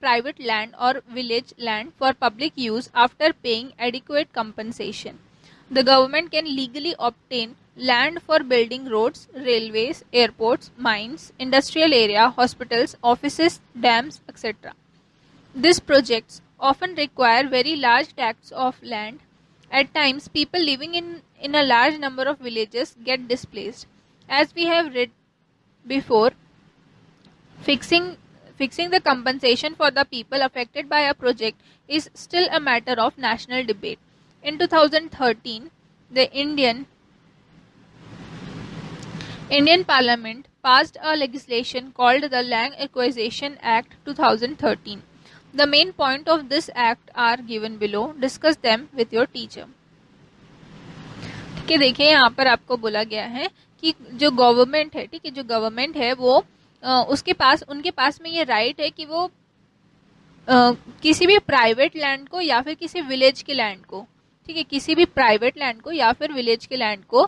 private land or village land for public use after paying adequate compensation. The government can legally obtain land for building roads, railways, airports, mines, industrial area, hospitals, offices, dams, etc. These projects often require very large tracts of land. At times, people living in a large number of villages get displaced. As we have read before, fixing the compensation for the people affected by a project is still a matter of national debate. In 2013, the Indian Parliament passed a legislation called the Land Acquisition Act 2013. The main point of this act are given below. Discuss them with your teacher. ठीक है, देखिए यहाँ पर आपको बोला गया है कि जो गवर्नमेंट है, ठीक है, जो गवर्नमेंट है वो उनके पास में ये राइट है कि वो किसी भी प्राइवेट लैंड को या फिर किसी विलेज के लैंड को, ठीक है, किसी भी प्राइवेट लैंड को या फिर विलेज के लैंड को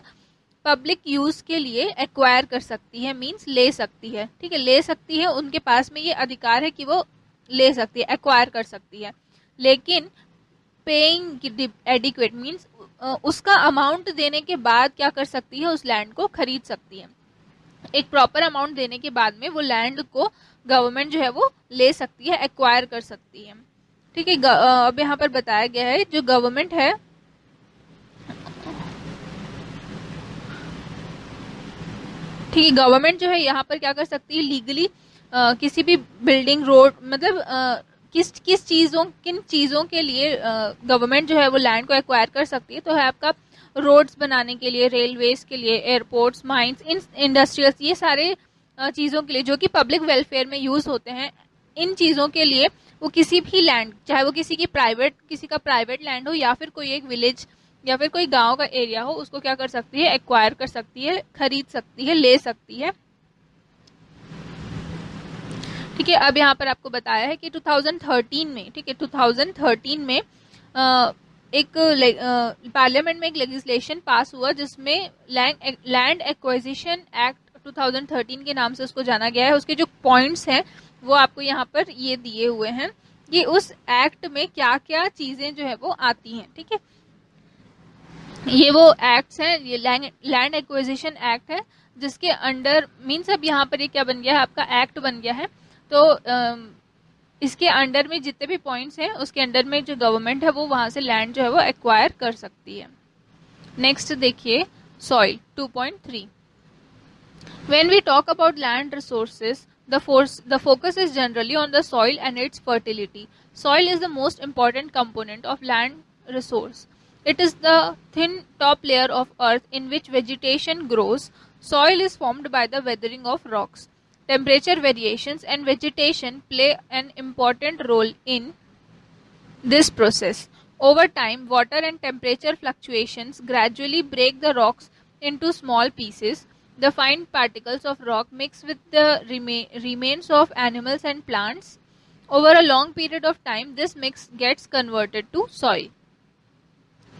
पब्लिक यूज के लिए एक्वायर कर सकती है, मींस ले सकती है, ठीक है, ले सकती है, उनके पास में ये अधिकार है कि वो ले सकती है, एक्वायर कर सकती है, लेकिन पेइंग एडिक्वेट मींस उसका अमाउंट देने के बाद क्या कर सकती है, उस लैंड को खरीद सकती है। एक प्रॉपर अमाउंट देने के बाद में वो लैंड को गवर्नमेंट जो है वो ले सकती है, एक्वायर कर सकती है, ठीक है। अब यहाँ पर बताया गया है जो गवर्नमेंट है, ठीक है, गवर्नमेंट जो है यहाँ पर क्या कर सकती है, लीगली किसी भी बिल्डिंग, रोड, मतलब किन चीज़ों के लिए गवर्नमेंट जो है वो लैंड को एक्वायर कर सकती है, तो है आपका रोड्स बनाने के लिए, रेलवेज के लिए, एयरपोर्ट्स, माइंस, इंडस्ट्रियल्स, ये सारे चीज़ों के लिए जो कि पब्लिक वेलफेयर में यूज़ होते हैं, इन चीज़ों के लिए वो किसी भी लैंड, चाहे वो किसी का प्राइवेट लैंड हो या फिर कोई एक विलेज या फिर कोई गांव का एरिया हो, उसको क्या कर सकती है, एक्वायर कर सकती है, खरीद सकती है, ले सकती है, ठीक है। अब यहाँ पर आपको बताया है कि 2013 में, ठीक है, 2013 में एक पार्लियामेंट में एक लेजिस्लेशन पास हुआ जिसमें लैंड एक्विजिशन एक्ट 2013 के नाम से उसको जाना गया है। उसके जो पॉइंट्स हैं वो आपको यहाँ पर ये दिए हुए हैं कि उस एक्ट में क्या क्या चीजें जो है वो आती हैं, ठीक है। ये वो एक्ट्स हैं, ये लैंड एक्विजिशन एक्ट है जिसके अंडर मीन्स अब यहाँ पर ये क्या बन गया है, आपका एक्ट बन गया है। तो इसके अंडर में जितने भी पॉइंट्स हैं उसके अंडर में जो गवर्नमेंट है वो वहां से लैंड जो है वो एक्वायर कर सकती है। नेक्स्ट देखिए soil 2.3। When we talk about land resources, the focus is generally on the soil and its fertility. Soil is the most important component of land resource. It is the thin top layer of earth in which vegetation grows. Soil is formed by the weathering of rocks. Temperature variations and vegetation play an important role in this process. Over time, water and temperature fluctuations gradually break the rocks into small pieces. The fine particles of rock mix with the remains of animals and plants. Over a long period of time, this mix gets converted to soil.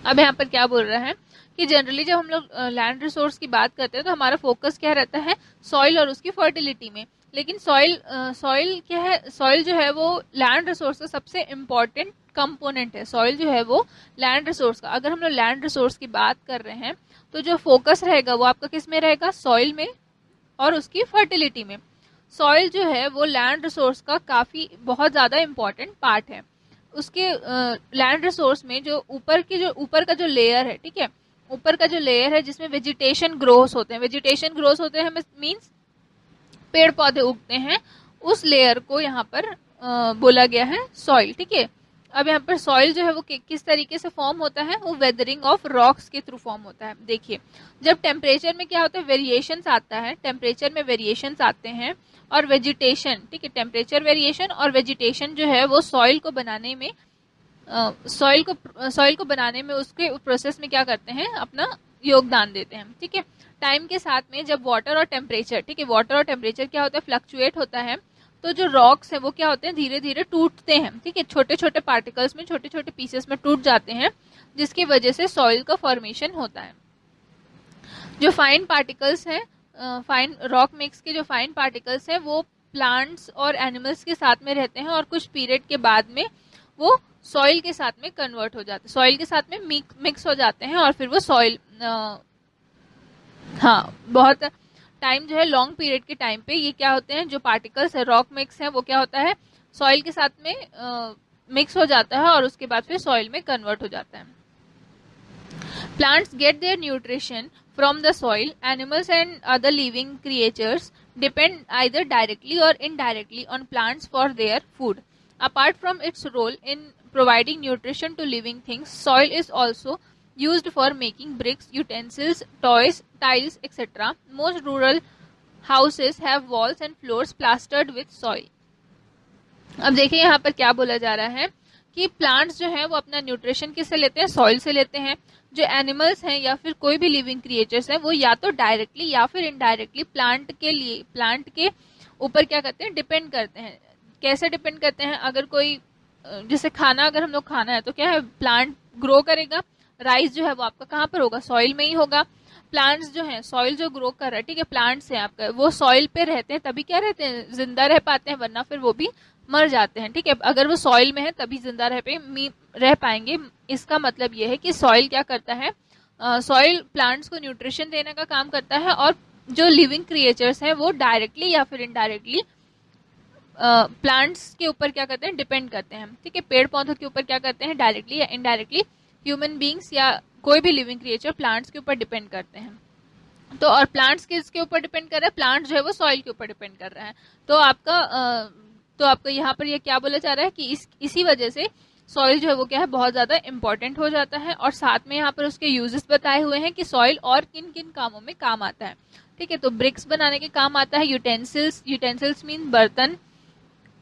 अब यहाँ पर क्या बोल रहा है कि generally जब हम लोग लैंड रिसोर्स की बात करते हैं तो हमारा फोकस क्या रहता है, सॉइल और उसकी फर्टिलिटी में। लेकिन सॉइल क्या है, सॉइल जो है वो लैंड रिसोर्स का सबसे इम्पॉर्टेंट कंपोनेंट है। सॉइल जो है वो लैंड रिसोर्स का, अगर हम लोग लैंड रिसोर्स की बात कर रहे हैं तो जो फोकस रहेगा वो आपका किस में रहेगा, सॉइल में और उसकी फर्टिलिटी में। सॉइल जो है वो लैंड रिसोर्स का बहुत ज़्यादा इम्पॉर्टेंट पार्ट है। उसके लैंड रिसोर्स में जो ऊपर का जो लेयर है, ठीक है, ऊपर का जो लेयर है जिसमें वेजिटेशन ग्रोथ होते हैं मीन्स पेड़ पौधे उगते हैं, उस लेयर को यहाँ पर बोला गया है सॉइल, ठीक है। अब यहाँ पर सॉइल जो है वो किस तरीके से फॉर्म होता है, वो वेदरिंग ऑफ रॉक्स के थ्रू फॉर्म होता है। देखिए जब टेम्परेचर में क्या होता है, वेरिएशंस आता है, टेम्परेचर में वेरिएशंस आते हैं और वेजिटेशन, ठीक है, टेम्परेचर वेरिएशन और वेजिटेशन जो है वो सॉइल को बनाने में उसके प्रोसेस में क्या करते हैं, अपना योगदान देते हैं, ठीक है। टाइम के साथ में जब वाटर और टेम्परेचर, ठीक है, वाटर और टेम्परेचर क्या होता है, फ्लक्चुएट होता है, तो जो रॉक्स है वो क्या होते हैं, धीरे धीरे टूटते हैं, ठीक है, छोटे छोटे पार्टिकल्स में, छोटे छोटे पीसेस में टूट जाते हैं, जिसकी वजह से सॉइल का फॉर्मेशन होता है। जो फाइन पार्टिकल्स हैं, फाइन रॉक मिक्स के जो फाइन पार्टिकल्स हैं वो प्लांट्स और एनिमल्स के साथ में रहते हैं और कुछ पीरियड के बाद में वो सॉइल के साथ में कन्वर्ट हो जाते हैं, सॉइल के साथ में मिक्स हो जाते हैं और फिर वो सॉइल, हाँ, बहुत टाइम जो है लॉन्ग पीरियड के टाइम पे ये क्या होते हैं, जो पार्टिकल्स है रॉक मिक्स है वो क्या होता है, सॉइल के साथ में मिक्स हो जाता है और उसके बाद फिर सॉइल में कन्वर्ट हो जाता है। Plants get their nutrition from the soil. Animals and other living creatures depend either directly or indirectly on plants for their food. Apart from its role in providing nutrition to living things, soil is also used for making bricks, utensils, toys, tiles, etc. Most rural houses have walls and floors plastered with soil. अब देखिए यहाँ पर क्या बोला जा रहा है कि प्लांट्स जो है वो अपना न्यूट्रिशन किससे लेते हैं, सॉइल से लेते हैं। जो एनिमल्स हैं या फिर कोई भी लिविंग क्रिएचर्स हैं वो या तो डायरेक्टली या फिर इनडायरेक्टली प्लांट के ऊपर क्या करते हैं, डिपेंड करते हैं। कैसे डिपेंड करते हैं, अगर कोई जैसे खाना अगर हम लोग खाना है तो क्या है, प्लांट ग्रो करेगा, राइस जो है वो आपका कहाँ पर होगा, सॉइल में ही होगा। प्लांट्स जो है, सॉइल जो ग्रो कर रहा है, ठीक है, प्लांट्स हैं आपका, वो सॉइल पे रहते हैं तभी क्या रहते हैं, जिंदा रह पाते हैं, वरना फिर वो भी मर जाते हैं। ठीक है, अगर वो सॉइल में है तभी जिंदा रह पाएंगे। इसका मतलब ये है कि सॉइल क्या करता है, सॉइल प्लांट्स को न्यूट्रिशन देने का काम करता है और जो लिविंग क्रिएचर्स हैं वो डायरेक्टली या फिर इनडायरेक्टली प्लांट्स के ऊपर क्या करते हैं, डिपेंड करते हैं। ठीक है, पेड़ पौधों के ऊपर क्या करते हैं, डायरेक्टली या इनडायरेक्टली ह्यूमन बींग्स या कोई भी लिविंग क्रिएचर प्लांट्स के ऊपर डिपेंड करते हैं। तो और प्लांट्स किसके ऊपर डिपेंड कर रहा है, प्लांट जो है वो सॉइल के ऊपर डिपेंड कर रहा है। तो आपका यहाँ पर ये क्या बोला जा रहा है कि इसी वजह से सॉइल जो है वो क्या है, बहुत ज्यादा इंपॉर्टेंट हो जाता है। और साथ में यहाँ पर उसके यूजेस बताए हुए हैं कि सॉइल और किन किन कामों में काम आता है। ठीक है, तो ब्रिक्स बनाने के काम आता है, यूटेंसिल्स मीन बर्तन,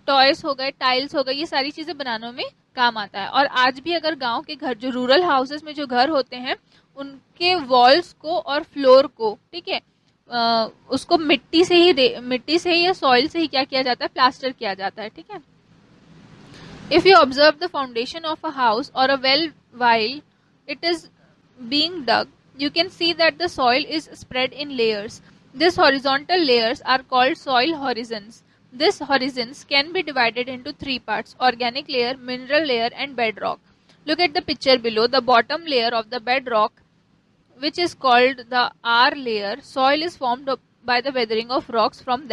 टॉयज हो गए, टाइल्स हो गए, ये सारी चीजें बनाने में काम आता है। और आज भी अगर गांव के घर, जो रूरल हाउसेस में जो घर होते हैं, उनके वॉल्स को और फ्लोर को, ठीक है, उसको मिट्टी से ही या सॉइल से ही क्या किया जाता है, प्लास्टर किया जाता है। ठीक है, if you observe the foundation of a house और a well while it is being dug, you can see that the soil is spread in layers. These horizontal layers are called soil horizons. These horizons can be divided into three parts: organic layer, mineral layer, and bedrock. Look at the picture below. The bottom layer of the bedrock, which is called the R layer, soil is formed by the weathering of rocks from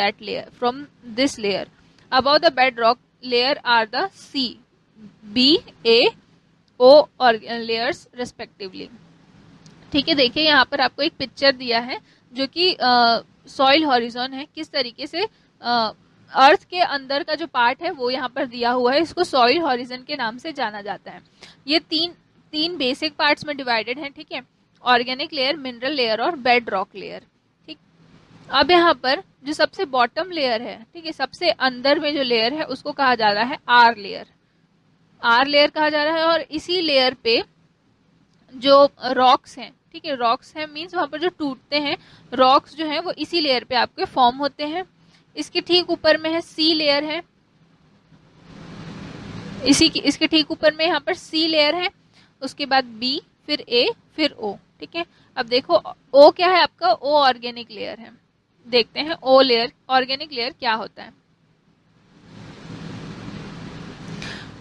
this layer. Above the bedrock layer are the C, B, A, O और layers respectively. ठीक है, देखिए यहाँ पर आपको एक picture दिया है जो कि सॉइल हॉरिजॉन है, किस तरीके से अर्थ के अंदर का जो पार्ट है वो यहाँ पर दिया हुआ है, इसको सॉइल हॉरिजन के नाम से जाना जाता है। ये तीन बेसिक पार्ट्स में डिवाइडेड है। ठीक है, ऑर्गेनिक लेयर, मिनरल लेयर और बेड रॉक लेयर। ठीक, अब यहाँ पर जो सबसे बॉटम लेयर है, ठीक है, सबसे अंदर में जो लेयर है उसको कहा जा रहा है आर लेयर। आर लेयर कहा जा रहा है और इसी लेयर पे जो रॉक्स हैं, ठीक है, रॉक्स हैं मीन्स वहां पर जो टूटते हैं रॉक्स जो हैं वो इसी लेयर पे आपके फॉर्म होते हैं। इसके ठीक ऊपर में है सी लेयर है, इसके ठीक ऊपर में यहाँ पर सी लेयर है, उसके बाद बी, फिर ए, फिर ओ। ठीक है, अब देखो ओ क्या है आपका, ओ ऑर्गेनिक लेयर है। देखते हैं ओ लेयर, ऑर्गेनिक लेयर क्या होता है।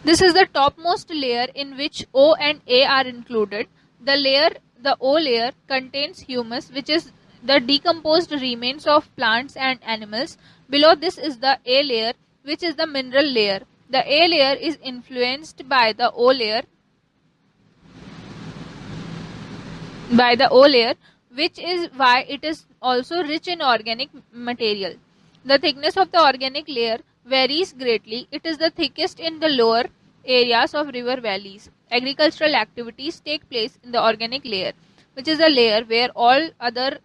This is the topmost layer in which O and A are included. The O layer contains humus, which is the decomposed remains of plants and animals. Below this is the A layer, which is the mineral layer. The A layer is influenced by the O layer, which is why it is also rich in organic material. The thickness of the organic layer varies greatly. It is the thickest in the lower areas of river valleys. Agricultural activities take place in the organic layer, which is the layer where all other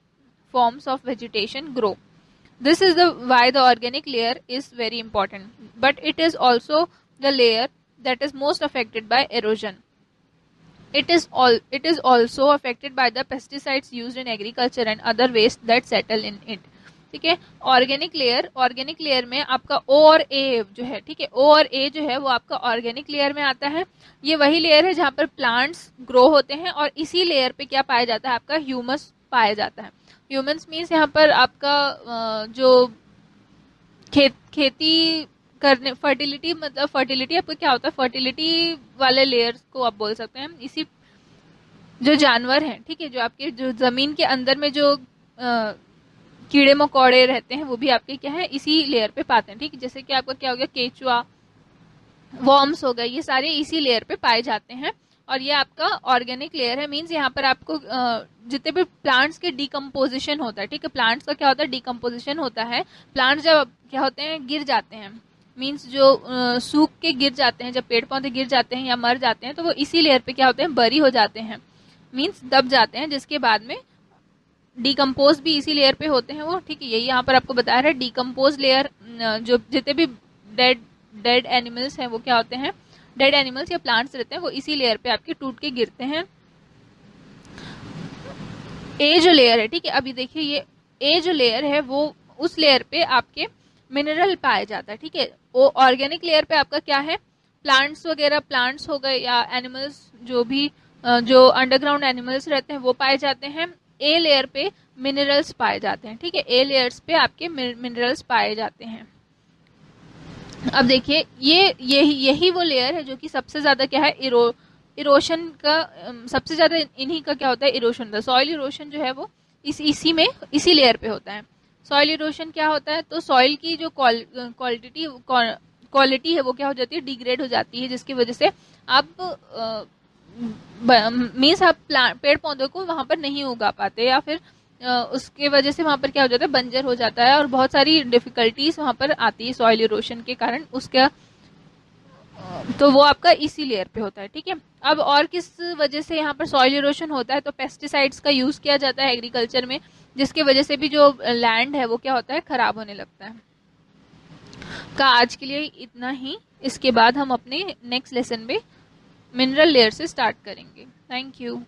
forms of vegetation grow. This is why the organic layer is very important, but it is also the layer that is most affected by erosion. It is also affected by the pesticides used in agriculture and other waste that settle in it. ठीक है, organic layer में आपका ओ और ए जो है, ठीक है, ओ और ए जो है वो आपका ऑर्गेनिक लेयर में आता है। ये वही लेयर है जहाँ पर प्लांट्स ग्रो होते हैं और इसी लेयर पे क्या पाया जाता है, आपका ह्यूमस पाया जाता है। ह्यूमस मीन्स यहाँ पर आपका जो खेती करने, फर्टिलिटी मतलब फर्टिलिटी आपको क्या होता है, फर्टिलिटी वाले लेयर्स को आप बोल सकते हैं। इसी जो जानवर हैं, ठीक है, जो आपके जो जमीन के अंदर में जो कीड़े मकोड़े रहते हैं वो भी आपके क्या है, इसी लेयर पे पाते हैं, ठीक है। जैसे कि आपका क्या हो गया, केचुआ, वॉर्म्स हो गए, ये सारे इसी लेयर पे पाए जाते हैं। और ये आपका ऑर्गेनिक लेयर है, मींस यहाँ पर आपको जितने भी प्लांट्स के डिकम्पोजिशन होता है, ठीक है, प्लांट्स का क्या होता है, डिकम्पोजिशन होता है। प्लांट्स जब क्या होते हैं, गिर जाते हैं, मींस जो सूख के गिर जाते हैं, जब पेड़ पौधे गिर जाते हैं या मर जाते हैं, तो वो इसी लेयर पे क्या होते हैं, बरी हो जाते हैं, मींस दब जाते हैं, जिसके बाद में डिकम्पोज भी इसी लेयर पे होते हैं वो, ठीक है। यही यहाँ पर आपको बताया है, डिकम्पोज लेयर, जो जितने भी डेड एनिमल्स हैं वो क्या होते हैं, डेड एनिमल्स या प्लांट्स रहते हैं, वो इसी लेयर पे आपके टूट के गिरते हैं। ए जो लेयर है, ठीक है, अभी देखिए ये ए जो लेयर है वो उस लेयर पे आपके मिनरल पाया जाता है, ठीक है। वो ऑर्गेनिक लेयर पे आपका क्या है, प्लांट्स वगैरह, प्लांट्स हो गए या एनिमल्स, जो भी जो अंडरग्राउंड एनिमल्स रहते हैं वो पाए जाते हैं। ए लेयर पे मिनरल्स पाए जाते हैं, ठीक है, ए लेयर्स पे आपके मिनरल्स पाए जाते हैं। अब देखिए यही वो लेयर है जो कि सबसे ज्यादा क्या है, इरोशन का, सबसे ज्यादा इन्हीं का क्या होता है, इरोशन होता है। सॉइल इरोशन जो है वो इसी लेयर पे होता है। सॉइल इरोशन क्या होता है, तो सॉइल की जो क्वालिटी है वो क्या हो जाती है, डिग्रेड हो जाती है, जिसकी वजह से आप मीन्स आप पेड़ पौधों को वहां पर नहीं उगा पाते, या फिर उसके वजह से वहां पर क्या हो जाता है, बंजर हो जाता है, और बहुत सारी डिफिकल्टीज वहां पर आती है सॉइल इरोशन के कारण उसका, तो वो आपका इसी लेयर पे होता है, ठीक है। अब और किस वजह से यहाँ पर सॉइल इरोशन होता है, तो पेस्टिसाइड्स का यूज किया जाता है एग्रीकल्चर में, जिसकी वजह से भी जो लैंड है वो क्या होता है, खराब होने लगता है। का आज के लिए इतना ही, इसके बाद हम अपने नेक्स्ट लेसन में मिनरल लेयर से स्टार्ट करेंगे। Thank you.